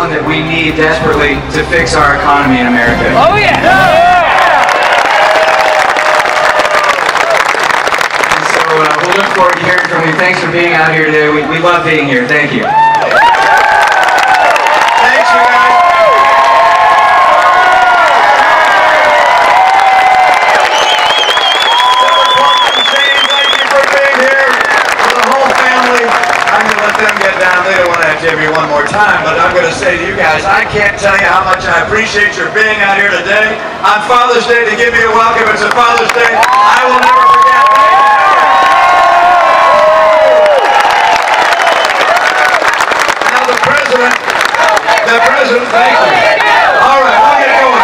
one that we need desperately to fix our economy in America. Oh yeah! And so we'll look forward to hearing from you. Thanks for being out here today. We love being here. Thank you. Thanks, you guys. They don't want to have to have you one more time, but I'm going to say to you guys, I can't tell you how much I appreciate your being out here today on Father's Day to give me a welcome. It's a Father's Day I will never forget. Now the President, thank you. All right, we'll get going.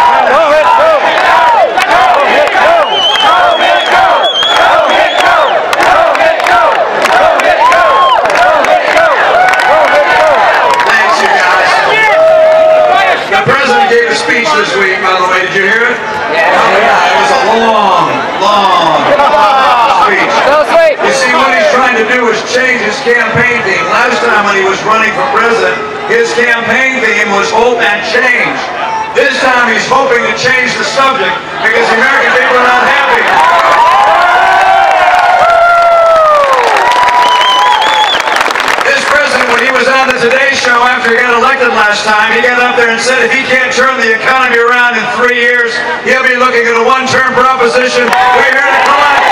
This week, by the way, did you hear it? Yeah. It was a long speech. You see, what he's trying to do is change his campaign theme. Last time when he was running for president, his campaign theme was hope and change. This time he's hoping to change the subject because the American people are not happy. This president, when he was on the Today Show after he got elected last time, he got up there and said if he can't turn the economy around in 3 years, he'll be looking at a one-term proposition. We're here to collect.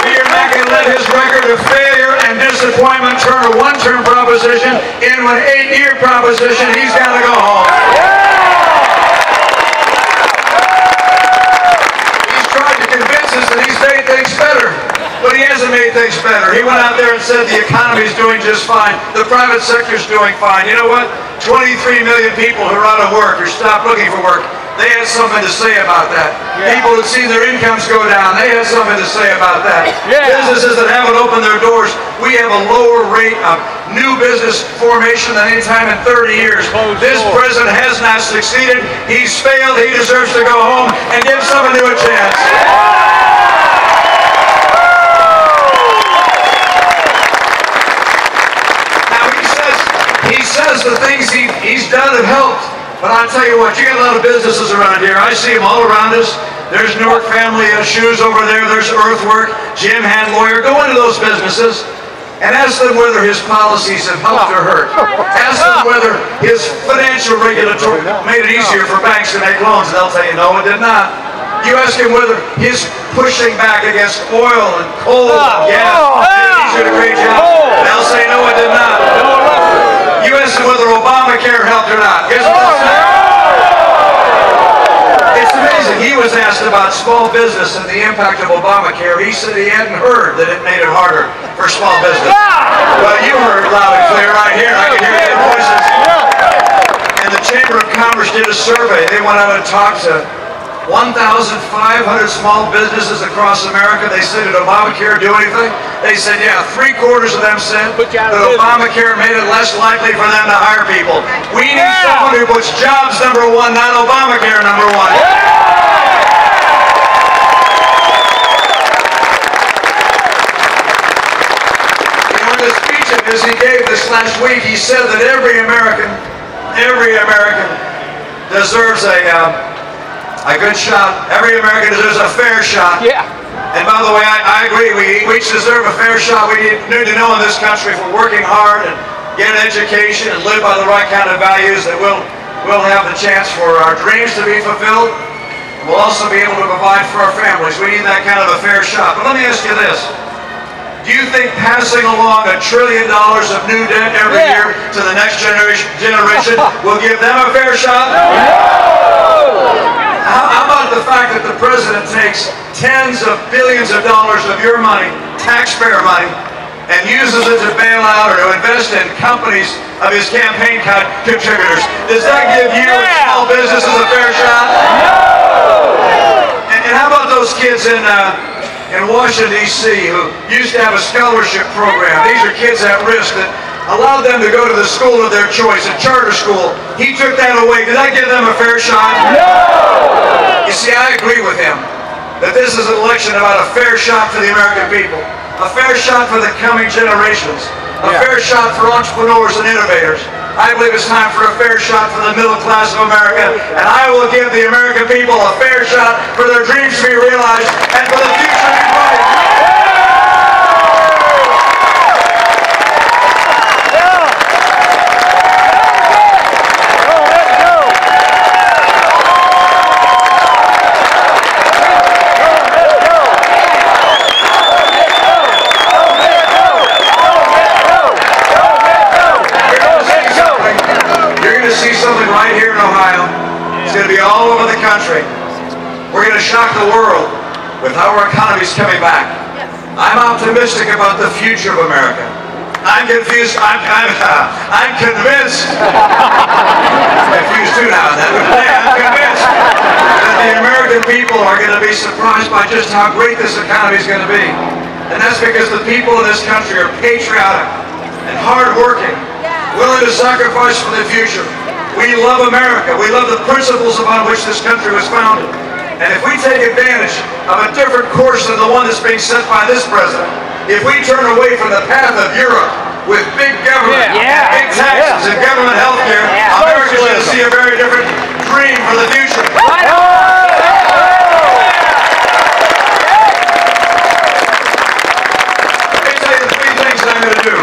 You're not going to let his record of failure and disappointment turn a one-term proposition into an 8-year proposition. He's got to go home. He's tried to convince us that he's made things better. But he hasn't made things better. He went out there and said the economy's doing just fine. The private sector's doing fine. You know what? 23 million people who are out of work or stopped looking for work, they had something to say about that. Yeah. People who've seen their incomes go down, they had something to say about that. Yeah. Businesses that haven't opened their doors, we have a lower rate of new business formation than any time in 30 years. This president has not succeeded. He's failed. He deserves to go home and give someone new a chance. He says the things he's done have helped, but I'll tell you what, you got a lot of businesses around here. I see them all around us. There's Newark Family Shoes over there. There's Earthwork, Jim Hand Lawyer. Go into those businesses and ask them whether his policies have helped or hurt. Ask them whether his financial regulatory made it easier for banks to make loans, and they'll tell you, no, it did not. You ask him whether his pushing back against oil and coal and gas made it easier to create jobs, they'll say, no, it did not. You ask him whether Obamacare helped or not. Guess what they'll say? It's amazing. He was asked about small business and the impact of Obamacare. He said he hadn't heard that it made it harder for small business. Well, you heard loud and clear right here. I can hear their voices. And the Chamber of Commerce did a survey. They went out and talked to 1,500 small businesses across America. They said, did Obamacare do anything? They said, yeah, 3/4 of them said that Obamacare made it less likely for them to hire people. We need someone who puts jobs number one, not Obamacare number one. You know, in the speech of his he gave this last week, he said that every American deserves a good shot. Every American deserves a fair shot. Yeah. And by the way, I agree. We each deserve a fair shot. We need to know in this country if we're working hard and get an education and live by the right kind of values that we'll have the chance for our dreams to be fulfilled. We'll also be able to provide for our families. We need that kind of a fair shot. But let me ask you this. Do you think passing along $1 trillion of new debt every year to the next generation will give them a fair shot? No! How about the fact that the president takes tens of billions of dollars of your money, taxpayer money, and uses it to bail out or to invest in companies of his campaign contributors? Does that give you and small businesses a fair shot? No! And how about those kids in Washington, D.C. who used to have a scholarship program? These are kids at risk that allowed them to go to the school of their choice, a charter school. He took that away. Did that give them a fair shot? No! You see, I agree with him that this is an election about a fair shot for the American people. a fair shot for the coming generations, a fair shot for entrepreneurs and innovators. I believe it's time for a fair shot for the middle class of America, and I will give the American people a fair shot for their dreams to be realized and for the future to be bright. All over the country. We're going to shock the world with how our economy is coming back. I'm optimistic about the future of America. I'm confused. I'm convinced. Confused too now and then, but I'm convinced that the American people are going to be surprised by just how great this economy is going to be. And that's because the people in this country are patriotic and hardworking, willing to sacrifice for the future. We love America. We love the principles upon which this country was founded. And if we take advantage of a different course than the one that's being set by this president, if we turn away from the path of Europe with big government, big taxes, and government health care, America's going to see a very different dream for the future. Let me tell you the three things that I'm going to do.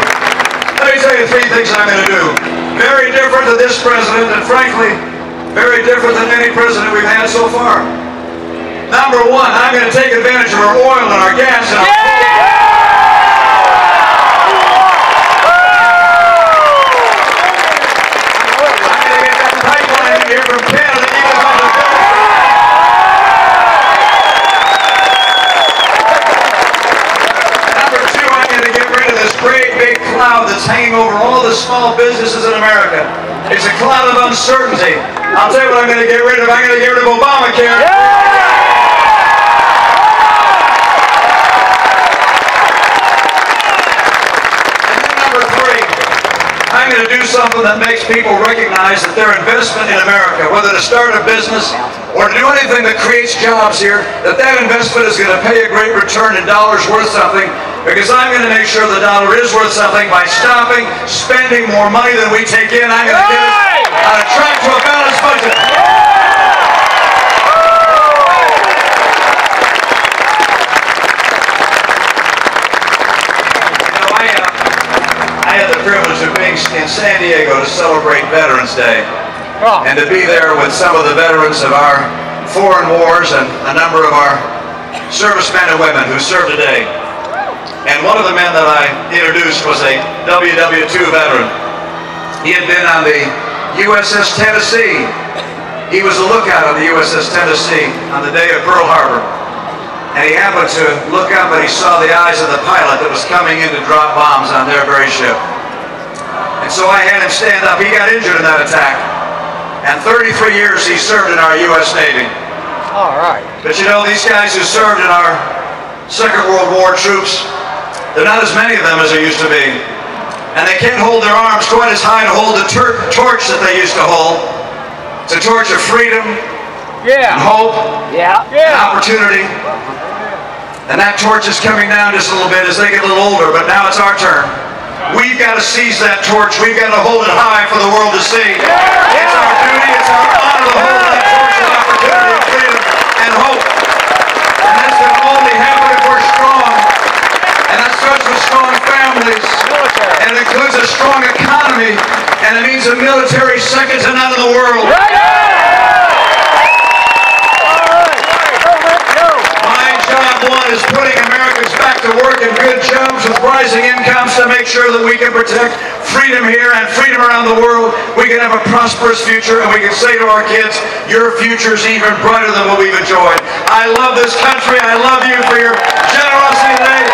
Let me tell you three things I'm going to do. Very different than this president, and frankly, very different than any president we've had so far. Number one, I'm going to take advantage of our oil and our gas and our coal. I'm going to get that pipeline in here from Canada even by the Number two, I'm going to get rid of this great big cloud that's hanging over all the small businesses in America. It's a cloud of uncertainty. I'll tell you what I'm going to get rid of. I'm going to get rid of Obamacare. And then number three, I'm going to do something that makes people recognize that their investment in America, whether to start a business or to do anything that creates jobs here, that investment is going to pay a great return in dollars worth something. Because I'm going to make sure the dollar is worth something by stopping spending more money than we take in. I'm going to get us on a track to a balanced budget. You know, I had the privilege of being in San Diego to celebrate Veterans Day and to be there with some of the veterans of our foreign wars and a number of our servicemen and women who serve today. And one of the men that I introduced was a WW2 veteran. He had been on the USS Tennessee. He was a lookout on the USS Tennessee on the day of Pearl Harbor. And he happened to look up and he saw the eyes of the pilot that was coming in to drop bombs on their very ship. And so I had him stand up. He got injured in that attack. And 33 years he served in our U.S. Navy. All right. But you know, these guys who served in our Second World War troops, there are not as many of them as there used to be. And they can't hold their arms quite as high to hold the torch that they used to hold. It's a torch of freedom and hope and opportunity. And that torch is coming down just a little bit as they get a little older, but now it's our turn. We've got to seize that torch. We've got to hold it high for the world to see. It's our duty, it's our honor to hold that torch of opportunity and freedom and hope. And that's going to only happen if we're strong. And that starts with strong families. And it includes a strong economy. And it means a military second to none in the world. My job one is putting Americans back to work in good jobs with rising incomes to make sure that we can protect freedom here and freedom around the world. We can have a prosperous future, and we can say to our kids, your future is even brighter than what we've enjoyed. I love this country. I love you for your generosity today.